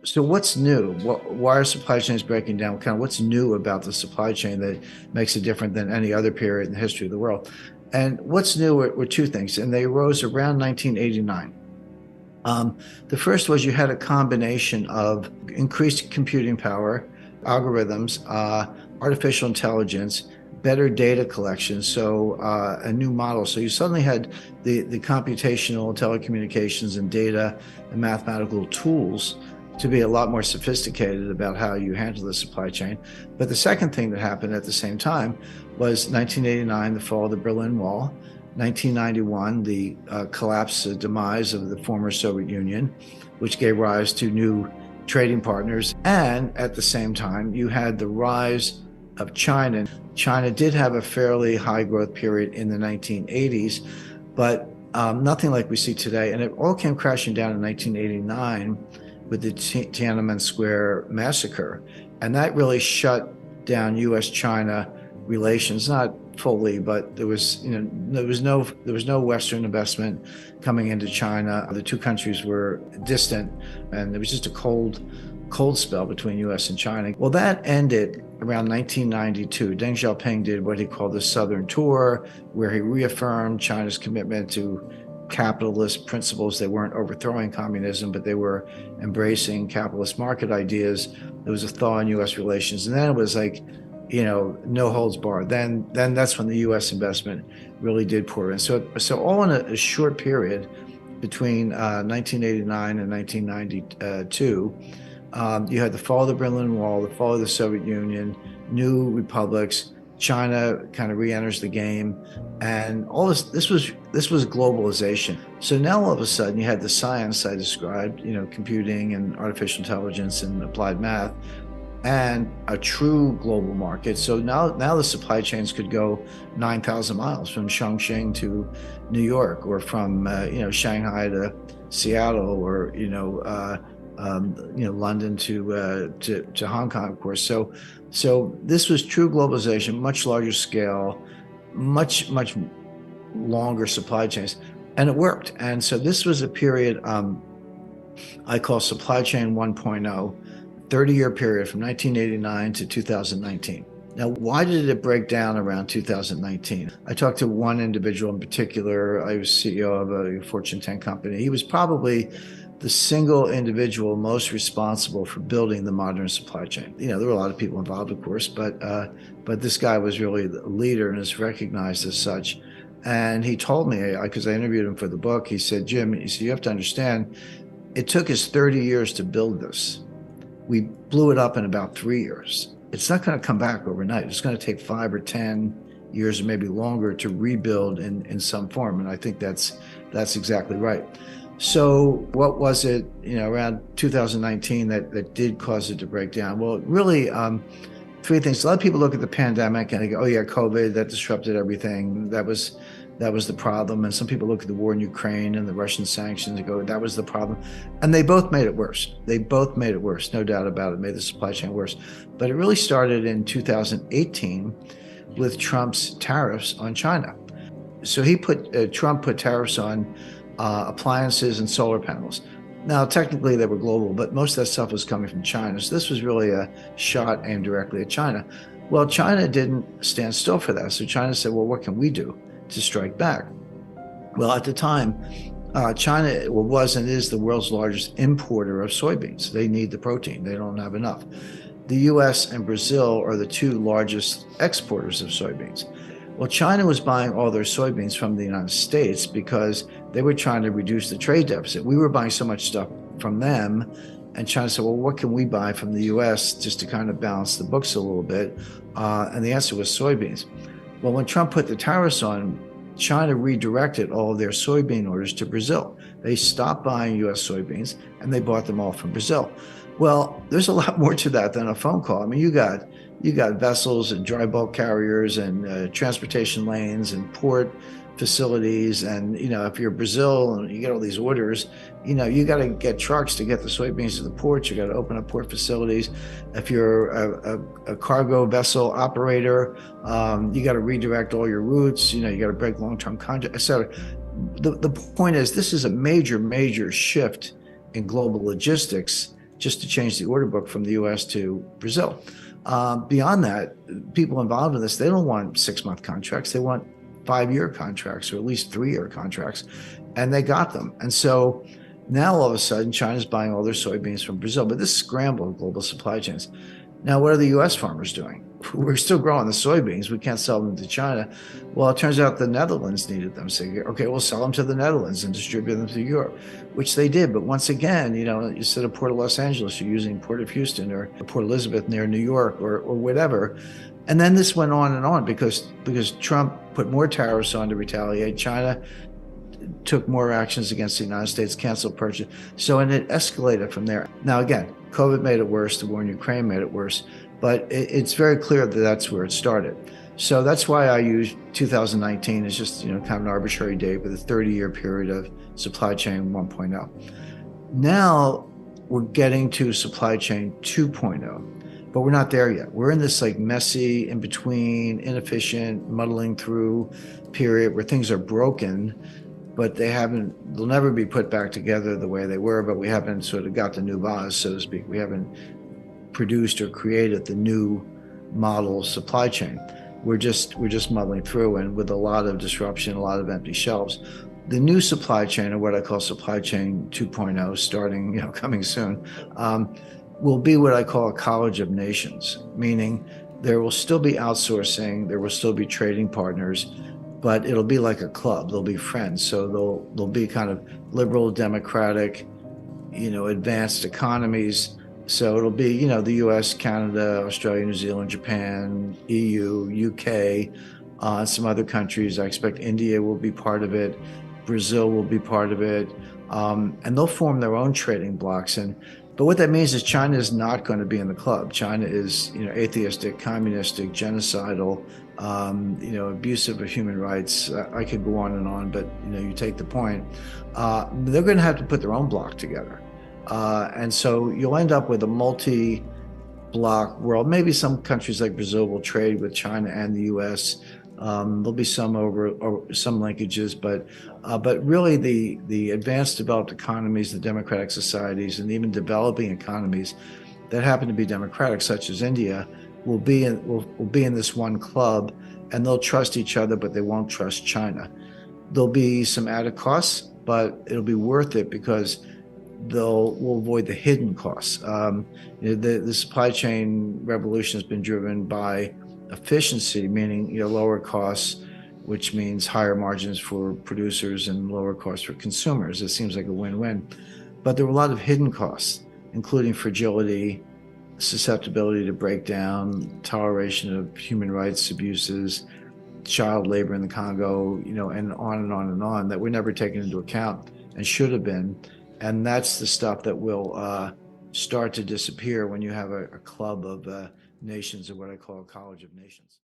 So what's new? Why are supply chains breaking down? Kind of what's new about the supply chain that makes it different than any other period in the history of the world? And what's new were two things, and they arose around 1989. The first was you had a combination of increased computing power, algorithms, artificial intelligence, better data collection, so a new model. So you suddenly had the computational telecommunications and data and mathematical tools to be a lot more sophisticated about how you handle the supply chain. But the second thing that happened at the same time was 1989, the fall of the Berlin Wall. 1991, the collapse, demise of the former Soviet Union, which gave rise to new trading partners. And at the same time, you had the rise of China. China did have a fairly high growth period in the 1980s, but nothing like we see today. And it all came crashing down in 1989 with the Tiananmen Square massacre. And that really shut down U.S.-China relations, not fully, but there was no Western investment coming into China. The two countries were distant, and there was just a cold spell between U.S. and China. Well, that ended around 1992. Deng Xiaoping did what he called the Southern Tour, where he reaffirmed China's commitment to capitalist principles. They weren't overthrowing communism, but they were embracing capitalist market ideas. There was a thaw in U.S. relations, and then it was like, no holds barred. Then that's when the U.S. investment really did pour in. So all in a short period between 1989 and 1992, you had the fall of the Berlin Wall, the fall of the Soviet Union, new republics. China kind of re-enters the game, and all this was globalization. So now all of a sudden you had the science I described, computing and artificial intelligence and applied math, and a true global market. So now the supply chains could go 9,000 miles from Chongqing to New York, or from Shanghai to Seattle, or London to Hong Kong, of course. So this was true globalization, much larger scale, much longer supply chains, and it worked. And so this was a period I call supply chain 1.0. 30-year period from 1989 to 2019. Now, why did it break down around 2019? I talked to one individual in particular. I was CEO of a Fortune 10 company. He was probably the single individual most responsible for building the modern supply chain. There were a lot of people involved, of course, but this guy was really the leader and is recognized as such. And he told me, because I interviewed him for the book, he said, Jim, you have to understand, it took us 30 years to build this. We blew it up in about 3 years. It's not going to come back overnight. It's going to take 5 or 10 years, or maybe longer, to rebuild in some form. And I think that's exactly right. So what was it, around 2019 that did cause it to break down? Well, really, three things. A lot of people look at the pandemic and they go, oh yeah, COVID, that disrupted everything. That was the problem. And some people look at the war in Ukraine and the Russian sanctions and go, that was the problem. And they both made it worse. No doubt about it, made the supply chain worse. But it really started in 2018 with Trump's tariffs on China. So Trump put tariffs on appliances and solar panels. Now, technically they were global, but most of that stuff was coming from China. So this was really a shot aimed directly at China. Well, China didn't stand still for that. So China said, well, what can we do to strike back? Well, at the time, China was and is the world's largest importer of soybeans. They need the protein. They don't have enough. The US and Brazil are the two largest exporters of soybeans. Well, China was buying all their soybeans from the United States because they were trying to reduce the trade deficit. We were buying so much stuff from them, and China said, well, what can we buy from the US just to kind of balance the books a little bit? And the answer was soybeans. Well, when Trump put the tariffs on, China redirected all of their soybean orders to Brazil. They stopped buying US soybeans and they bought them all from Brazil. Well, there's a lot more to that than a phone call. I mean, you got vessels and dry bulk carriers and transportation lanes and port facilities. And, if you're Brazil and you get all these orders, you got to get trucks to get the soybeans to the ports. You got to open up port facilities. If you're a cargo vessel operator, you got to redirect all your routes. You got to break long-term contracts, et cetera. The point is, this is a major shift in global logistics just to change the order book from the US to Brazil. Beyond that, people involved in this, they don't want 6-month contracts. They want 5-year contracts, or at least 3-year contracts. And they got them. And so now all of a sudden, China's buying all their soybeans from Brazil. But this scrambled global supply chains. Now, what are the US farmers doing? We're still growing the soybeans. We can't sell them to China. Well, it turns out the Netherlands needed them. So, okay, we'll sell them to the Netherlands and distribute them to Europe, which they did. But once again, instead of Port of Los Angeles, you're using Port of Houston or Port Elizabeth near New York or whatever. And then this went on and on because Trump put more tariffs on to retaliate. China took more actions against the United States, canceled purchase. So, and it escalated from there. Now, again, COVID made it worse. The war in Ukraine made it worse. But it's very clear that that's where it started. So that's why I use 2019 as just, kind of an arbitrary date with a 30-year period of supply chain 1.0. Now we're getting to supply chain 2.0, but we're not there yet. We're in this like messy, in between, inefficient, muddling through period where things are broken, but they'll never be put back together the way they were, but we haven't sort of got the new vase, so to speak. We haven't produced or created the new model supply chain. We're just muddling through, and with a lot of disruption, a lot of empty shelves. The new supply chain, or what I call supply chain 2.0, starting, coming soon, will be what I call a college of nations, meaning there will still be outsourcing, there will still be trading partners, but it'll be like a club. They'll be friends. So they'll be kind of liberal, democratic, advanced economies. So it'll be, the US, Canada, Australia, New Zealand, Japan, EU, UK, some other countries. I expect India will be part of it. Brazil will be part of it. And they'll form their own trading blocks. But what that means is China is not going to be in the club. China is, atheistic, communistic, genocidal, abusive of human rights. I could go on, but, you take the point. They're going to have to put their own block together. And so you'll end up with a multi-block world. Maybe some countries like Brazil will trade with China and the US. There'll be some some linkages, but really the advanced developed economies, the democratic societies, and even developing economies that happen to be democratic, such as India, will be in this one club, and they'll trust each other, but they won't trust China. There'll be some added costs, but it'll be worth it because we'll avoid the hidden costs. The supply chain revolution has been driven by efficiency, meaning lower costs, which means higher margins for producers and lower costs for consumers. It seems like a win-win, but there were a lot of hidden costs, including fragility, susceptibility to breakdown, toleration of human rights abuses, child labor in the Congo, and on and on and on, that were never taken into account and should have been. And that's the stuff that will start to disappear when you have a club of nations, or what I call a college of nations.